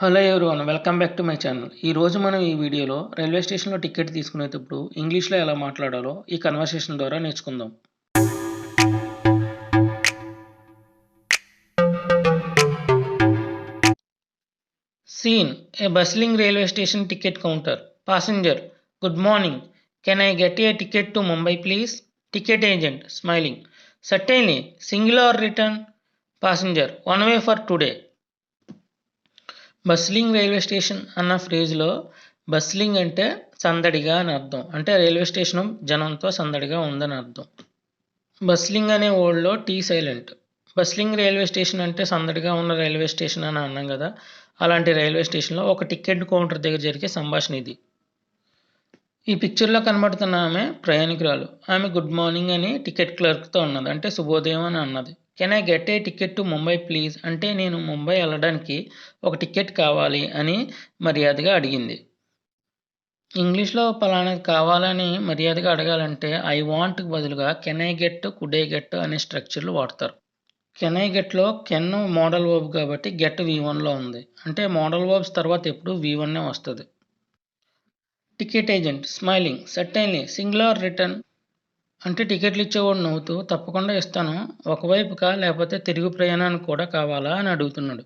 Hello everyone, welcome back to my channel. ఈరోజు మనం ఈ వీడియోలో రైల్వే స్టేషన్లో టికెట్ తీసుకునేటప్పుడు ఇంగ్లీష్లో ఎలా మాట్లాడాలో ఈ కన్వర్సేషన్ ద్వారా నేర్చుకుందాం. Scene a bustling railway station ticket counter. Passenger, good morning. Can I get a ticket to Mumbai please? Ticket agent, smiling. Certainly. Single or return? Passenger, one way for today. Bustling railway station అన్న ఫ్రేజ్లో బస్లింగ్ అంటే సందడిగా అని అర్థం. అంటే railway station జనంతో సందడిగా ఉందని అర్థం. బస్లింగ్ అనే వర్డ్లో టీ సైలెంట్. బస్లింగ్ రైల్వే స్టేషన్ అంటే సందడిగా ఉన్న రైల్వే స్టేషన్ అని అన్నాం కదా, అలాంటి రైల్వే స్టేషన్లో ఒక టికెట్ కౌంటర్ దగ్గర జరిగే సంభాషణ ఇది. ఈ పిక్చర్లో కనబడుతున్న ఆమె ప్రయాణికురాలు. ఆమె గుడ్ మార్నింగ్ అని టికెట్ క్లర్క్తో అన్నది, అంటే శుభోదయం అని అన్నది. Can I get a ticket to Mumbai please అంటే నేను ముంబై వెళ్ళడానికి ఒక టికెట్ కావాలి అని మర్యాదగా అడిగింది. ఇంగ్లీష్లో పలానాది కావాలని మర్యాదగా అడగాలంటే ఐ వాంట్కి బదులుగా can I get, could I get అనే స్ట్రక్చర్లు వాడతారు. కెన్ ఐ గెట్లో కెన్ మోడల్ వర్బ్ కాబట్టి గెట్ V1లో ఉంది. అంటే మోడల్ వర్బ్స్ తర్వాత ఎప్పుడు V1 వస్తుంది. Ticket agent smiling. Certainly. Single or return అంటే టికెట్లు ఇచ్చేవాడు నవ్వుతూ తప్పకుండా ఇస్తాను, ఒకవైపుకా లేకపోతే తిరుగు ప్రయాణానికి కూడా కావాలా అని అడుగుతున్నాడు.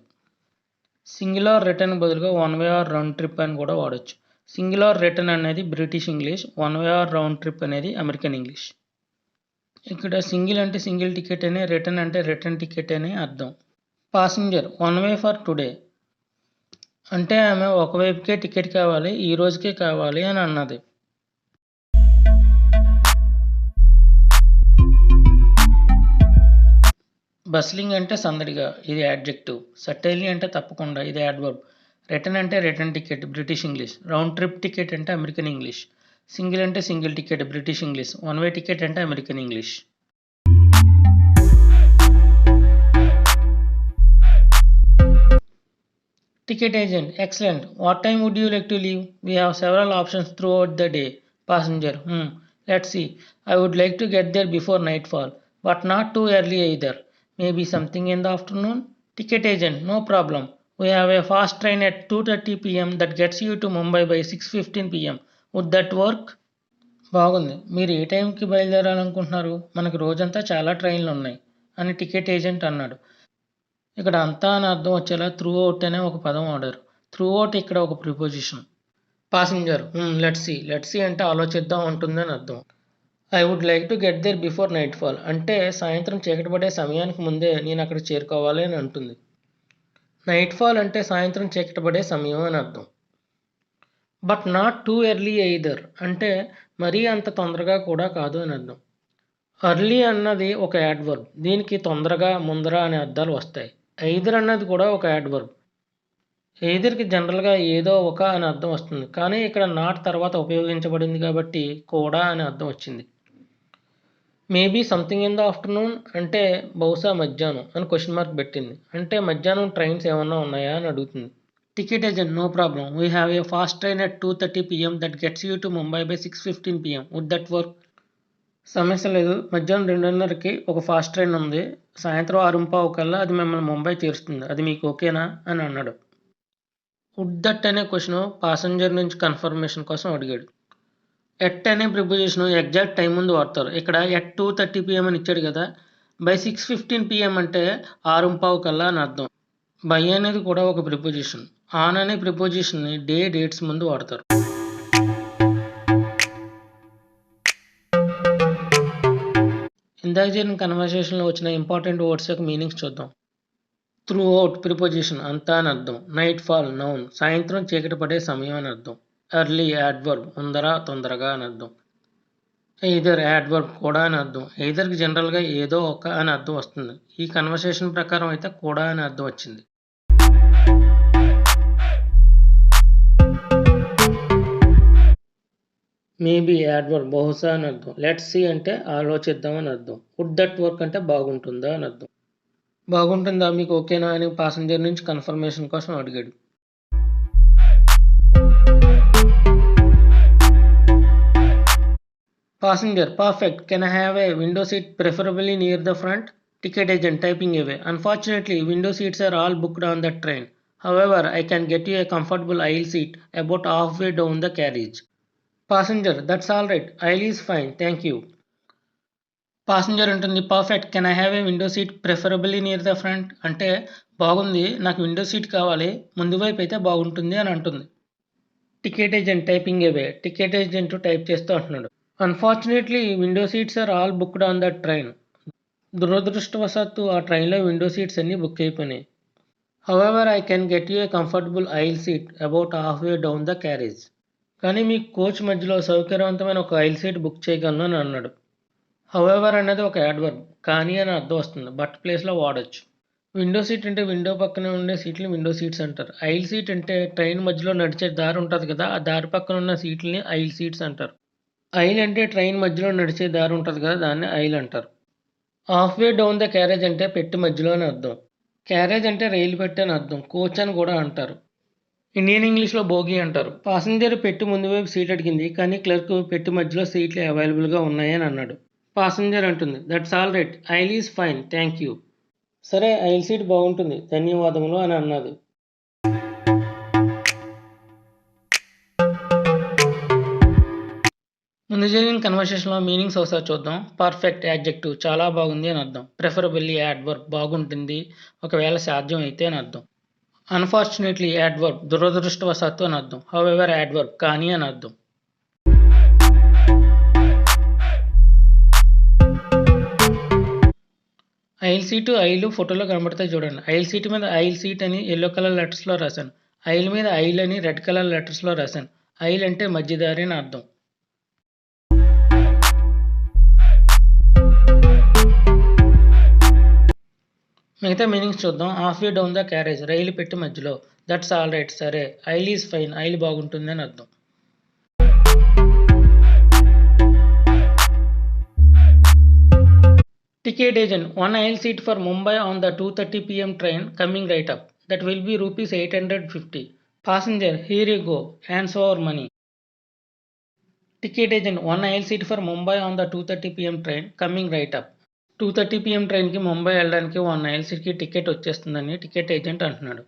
సింగిల్ ఆర్ రిటర్న్ బదులుగా one way or round trip అని కూడా వాడచ్చు. సింగిల్ ఆర్ రిటర్న్ అనేది British English, one way or round trip అనేది అమెరికన్ ఇంగ్లీష్. ఇక్కడ సింగిల్ అంటే సింగిల్ టికెట్ అని, రిటర్న్ అంటే రిటర్న్ టికెట్ అని అర్థం. Passenger one way for today అంటే ఆమె ఒకవైపుకే టికెట్ కావాలి, ఈ రోజుకే కావాలి అని అన్నది. బస్లింగ్ అంటే సందడిగా, ఇది యాడ్జెక్టివ్. సర్టైన్లీ అంటే తప్పకుండా, ఇది యాడ్వర్బ్. రిటర్న్ అంటే return ticket, British English. Round trip ticket అంటే అమెరికన్ ఇంగ్లీష్. సింగిల్ అంటే single ticket, British English. One way ticket అంటే American English. Ticket agent, excellent. What time would you like to leave? We have several options throughout the day. Passenger, let's see. I would like to get there before nightfall, but not too early either. Maybe something in the afternoon? Ticket agent, no problem. We have a fast train at 2:30 p.m. that gets you to Mumbai by 6:15 p.m. Would that work? బాగుంది, మీరు ఏ టైంకి బయలుదేరాలనుకుంటున్నారు? మనకు రోజంతా చాలా ట్రైన్లు ఉన్నాయి అని ticket agent అన్నాడు. ఇక్కడ అంతా అని అర్థం వచ్చేలా త్రూ అవుట్ అనే ఒక పదం వాడారు. త్రూ అవుట్ ఇక్కడ ఒక ప్రిపోజిషన్. పాసింజర్, లెట్స్ సీ అంటే ఆలోచిద్దాం ఉంటుందని అర్థం. I would like to get there before nightfall అంటే సాయంత్రం చీకటి పడే సమయానికి ముందే నేను అక్కడ చేరుకోవాలి అని అంటుంది. నైట్ ఫాల్ అంటే సాయంత్రం చీకటి పడే సమయం అని అర్థం. But not too early either అంటే మరీ అంత తొందరగా కూడా కాదు అని అర్థం. ఎర్లీ అన్నది ఒక యాడ్వర్బ్, దీనికి తొందరగా, ముందర అనే అర్థాలు వస్తాయి. ఎయిదర్ అన్నది కూడా ఒక యాడ్వర్బ్. ఎయిదర్కి జనరల్గా ఏదో ఒక అని అర్థం వస్తుంది, కానీ ఇక్కడ నాట్ తర్వాత ఉపయోగించబడింది కాబట్టి కూడా అని అర్థం వచ్చింది. Maybe something in the afternoon అంటే బహుశా మధ్యాహ్నం అని క్వశ్చన్ మార్క్ పెట్టింది, అంటే మధ్యాహ్నం ట్రైన్స్ ఏమన్నా ఉన్నాయా అని అడుగుతుంది. Ticket agent, no problem. We have a fast train at 2:30 p.m. That gets you to Mumbai by 6:15 p.m. Would that work? సమస్య లేదు, మధ్యాహ్నం 2:30కి ఒక ఫాస్ట్ ట్రైన్ ఉంది, సాయంత్రం 6:15 కల్లా అది మిమ్మల్ని ముంబై చేరుస్తుంది, అది మీకు ఓకేనా అని అన్నాడు. వుడ్ దట్ అనే క్వశ్చన్ పాసెంజర్ నుంచి కన్ఫర్మేషన్ కోసం అడిగాడు. ఎట్ అనే ప్రిపోజిషన్ ఎగ్జాక్ట్ టైం ముందు వాడతారు. ఇక్కడ ఎట్ 2:30 p.m. అని ఇచ్చాడు కదా, బై 6:15 p.m. అంటే 6:15 కల్లా అని అర్థం. బై అనేది కూడా ఒక ప్రిపోజిషన్. ఆన్ అనే ప్రిపోజిషన్ని డేట్స్ ముందు వాడతారు. ఇందాక జరిగిన కన్వర్సేషన్లో వచ్చిన ఇంపార్టెంట్ వర్డ్స్ యొక్క మీనింగ్స్ చూద్దాం. త్రూ అవుట్ ప్రిపోజిషన్, అంతా అని అర్థం. నైట్ ఫాల్ నౌన్, సాయంత్రం చీకటి పడే సమయం అని అర్థం. ఎర్లీ యాడ్వర్బ్, ముందర, తొందరగా అని అర్థం. ఎయిదర్ యాడ్వర్బ్, కూడా అని అర్థం. ఎయిదర్కి జనరల్గా ఏదో ఒక అని అర్థం వస్తుంది, ఈ కన్వర్సేషన్ ప్రకారం అయితే కూడా అని అర్థం వచ్చింది. మేబీ యాడ్వర్బ్, బహుశా అని అర్థం. లెట్స్ సీ అంటే ఆలోచిద్దాం అని అర్థం. వుడ్ దట్ వర్క్ అంటే బాగుంటుందా అని అర్థం. బాగుంటుందా, మీకు ఓకేనా అని పాసెంజర్ నుంచి కన్ఫర్మేషన్ కోసం అడిగాడు. Passenger, perfect. Can I have a window seat preferably near the front? Ticket agent typing away. Unfortunately, window seats are all booked on that train. However, I can get you a comfortable aisle seat about halfway down the carriage. Passenger, that's alright. Aisle is fine, thank you. Passenger ఉంటుంది perfect can I have a window seat preferably near the front అంటే బాగుంది నాకు window seat కావాలి ముందు వైపు అయితే బాగుంటుంది అని అంటుంది. Ticket agent typing away ticket agent type చేస్తూ అంటున్నాడు. Unfortunately window seats are all booked on that train. దురదృష్టవశాత్తు ఆ ట్రైన్లో విండో సీట్స్ అన్నీ బుక్ అయిపోయినాయి. However I can get you a comfortable aisle seat about half way down the carriage. కానీ మీ coach మధ్యలో సౌకర్యవంతమైన ఒక ఐల్ సీట్ బుక్ చేయగలను అని అన్నాడు. హౌఎవర్ అనేది ఒక యాడ్వర్బ్ కానీ అని అర్థం వస్తుంది బట్ ప్లేస్లో వాడచ్చు. విండో సీట్ అంటే విండో పక్కన ఉండే సీట్ని విండో సీట్స్ అంటారు. ఐల్ సీట్ అంటే ట్రైన్ మధ్యలో నడిచే దారి ఉంటుంది కదా ఆ దారి పక్కన ఉన్న సీట్లని ఐల్ సీట్స్ అంటారు. ఐల్ అంటే ట్రైన్ మధ్యలో నడిచే దారి ఉంటుంది కదా దాన్ని ఐల్ అంటారు. Half way down the carriage అంటే పెట్టి మధ్యలో అని అర్థం. క్యారేజ్ అంటే రైలు పెట్టి అని అర్థం. కోచ్ అని కూడా అంటారు. ఇండియన్ ఇంగ్లీష్లో బోగి అంటారు. పాసింజర్ పెట్టి ముందు వైపు సీట్ అడిగింది కానీ క్లర్క్ పెట్టి మధ్యలో సీట్లు అవైలబుల్గా ఉన్నాయని అన్నాడు. పాసింజర్ అంటుంది that's all right I'll is fine thank you. సరే ఐల్ సీట్ బాగుంటుంది ధన్యవాదములు అని అన్నది. ముందు జరిగిన కన్వర్సేషన్లో మీనింగ్స్ ఒకసారి చూద్దాం. పర్ఫెక్ట్ యాడ్జెక్టివ్ చాలా బాగుంది అని అర్థం. ప్రిఫరబుల్లీ యాడ్వర్బ్ బాగుంటుంది ఒకవేళ సాధ్యం అయితే అని అర్థం. అన్ఫార్చునేట్లీ యాడ్వర్బ్ దురదృష్టవశాత్తు అని అర్థం. హౌఎవర్ యాడ్వర్బ్ కానీ అని అర్థం. ఐల్ సీటు ఐలు ఫోటోలో కనబడతాయి చూడండి. ఐల్ సీట్ మీద ఐల్ సీట్ అని ఎల్లో కలర్ లెటర్స్లో రాశాను. ఐల్ మీద ఐల్ అని రెడ్ కలర్ లెటర్స్లో రాశాను. ఐల్ అంటే మధ్యదారి అని అర్థం. మిగతా మీనింగ్స్ చూద్దాం. Half way down the carriage రైలు పెట్టి మధ్యలో. దట్స్ ఆల్ రైట్ సరే. ఐల్ ఈజ్ ఫైన్ ఐల్ బాగుంటుంది అని అర్థం. Ticket agent, one aisle seat for Mumbai on the 2:30 p.m. train coming right up. That will be rupees 850. Passenger, here you go. Hands over money. Ticket agent, one aisle seat for Mumbai on the 2:30 p.m. train coming right up. 2:30 p.m. ట్రైన్కి ముంబై వెళ్ళడానికి one aisle సీట్కి ticket వచ్చేస్తుందని ticket agent అంటున్నాడు.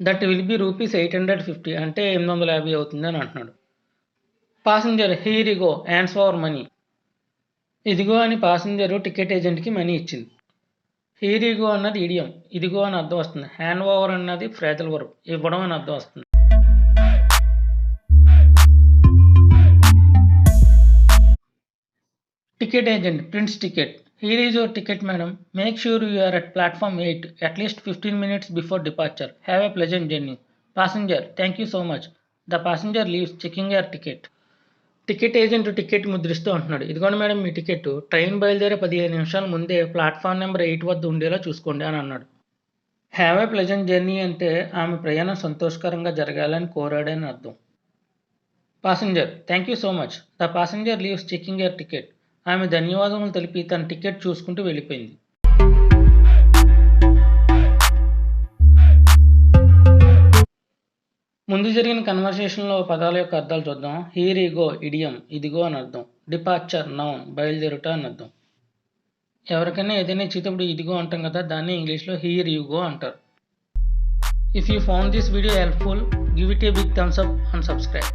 That will be rupees 850 అంటే 850 అవుతుంది అని అంటున్నాడు. Passenger, here you go. Hands over money. ఇదిగో అని పాసింజరు టికెట్ ఏజెంట్కి మనీ ఇచ్చింది. హియర్ యు గో అన్నది ఇడియం ఇదిగో అని అర్థం వస్తుంది. హ్యాండ్ ఓవర్ అన్నది ఫ్రేజల్ వర్బ్ ఇవ్వడం అని అర్థం వస్తుంది. Ticket agent prints ticket. Here is your ticket madam. Make sure you are at platform 8 at least 15 minutes before departure. Have a pleasant journey. Passenger, thank you so much. The passenger leaves checking your ticket. Ticket agent ticket ముద్రిస్తూ అంటున్నాడు. ఇదిగోండి madam మీ ticket. Train బయలుదేరే 15 నిమిషాల ముందే platform number 8 వద్ద ఉండేలా చూసుకోండి అని అన్నాడు. హ్యావ్ ఏ ప్లెజెంట్ జర్నీ అంటే ఆమె ప్రయాణం సంతోషకరంగా జరగాలని కోరాడని అర్థం. Passenger, thank you so much. The passenger leaves checking your ticket. ఆమె ధన్యవాదములు తెలిపి తన టికెట్ చూసుకుంటూ వెళ్ళిపోయింది. ముందు జరిగిన కన్వర్సేషన్లో పదాల యొక్క అర్థాలు చూద్దాం. హియర్ యు గో ఇడియం ఇదిగో అని అర్థం. డిపార్చర్ నౌన్ బయలుదేరుట అని అర్థం. ఎవరికైనా ఏదైనా ఇచ్చేటప్పుడు ఇదిగో అంటాం కదా దాన్ని ఇంగ్లీష్లో హియర్ యు గో అంటారు. If you found this video helpful give it a big thumbs up and subscribe.